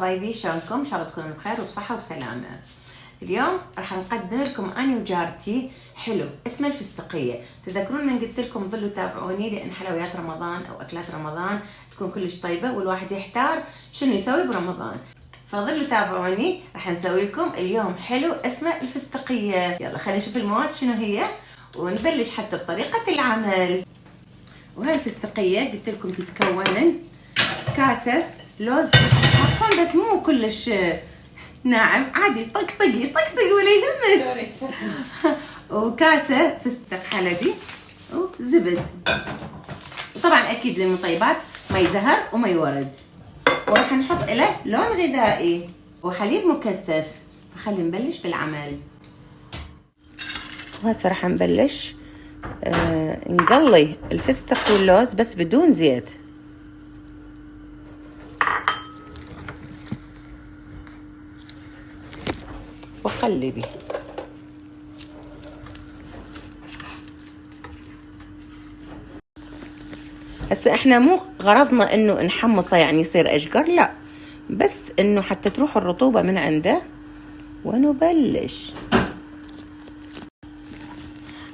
حبايبي، شلونكم؟ ان شاء الله تكونوا بخير وبصحة وبسلامة. اليوم راح نقدم لكم أنا وجارتي حلو اسمه الفستقية. تذكرون من قلت لكم ظلوا تابعوني لأن حلويات رمضان أو أكلات رمضان تكون كلش طيبة والواحد يحتار شنو يسوي برمضان، فظلوا تابعوني. راح نسوي لكم اليوم حلو اسمه الفستقية. يلا خلينا نشوف المواد شنو هي ونبلش حتى بطريقة العمل. وهاي الفستقية قلت لكم تتكون من كاسة لوز حقون بس مو كلش ناعم، عادي طقطقي ولا يهمك. وكاسة فستق حلبي وزبد، وطبعا اكيد للمطيبات مي زهر ومي ورد، وراح نحط له لون غذائي وحليب مكثف. فخلي نبلش بالعمل. وهسه راح نبلش نقلي الفستق واللوز بس بدون زيت. وقلبي. هسه احنا مو غرضنا انه نحمصه يعني يصير اشقر، لا، بس انه حتى تروح الرطوبة من عنده ونبلش.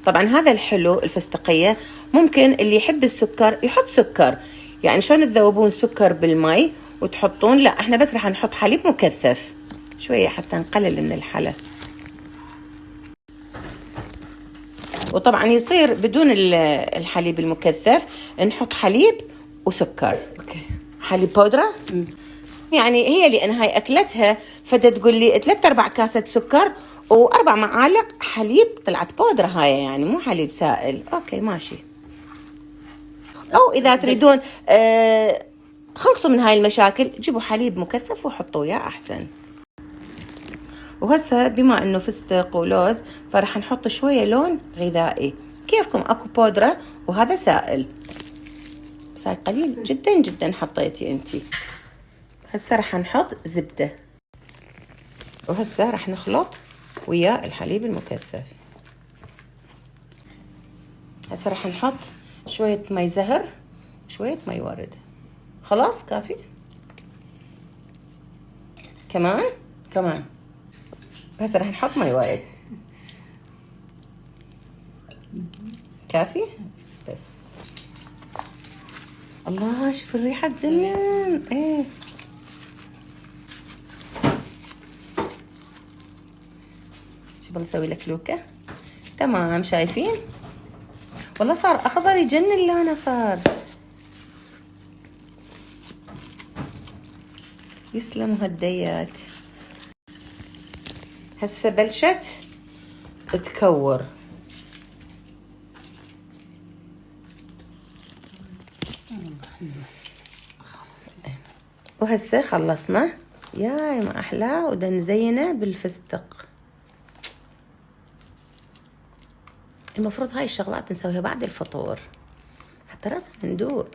طبعا هذا الحلو الفستقية ممكن اللي يحب السكر يحط سكر، يعني شلون تذوبون سكر بالمي وتحطون، لا احنا بس راح نحط حليب مكثف شوية حتى نقلل من الحلا. وطبعا يصير بدون الحليب المكثف نحط حليب وسكر. اوكي، حليب بودرة. يعني هي لان هاي اكلتها فدا تقول لي 3/4 كاسة سكر و4 معالق حليب، طلعت بودرة هاي يعني مو حليب سائل. اوكي ماشي. او اذا تريدون خلصوا من هاي المشاكل جيبوا حليب مكثف وحطوه يا احسن. وهسه بما انه فستق ولوز فراح نحط شويه لون غذائي، كيفكم اكو بودره وهذا سائل، بس هاي قليل جدا جدا حطيتي انتي. هسه راح نحط زبده، وهسه راح نخلط ويا الحليب المكثف. هسه راح نحط شويه مي زهر شويه مي ورد. خلاص كافي. كمان هسه راح نحط مي ورد. كافي بس. الله شوف الريحة تجنن. ايه شو بنسوي لك لوكة. تمام شايفين والله صار اخضر يجنن لونه صار. يسلموا هالديات. هسه بلشت تكور. وهسه خلصنا. ياي ما احلاه. ودا نزينه بالفستق. المفروض هاي الشغلات نسويها بعد الفطور حتى لازم ندوق.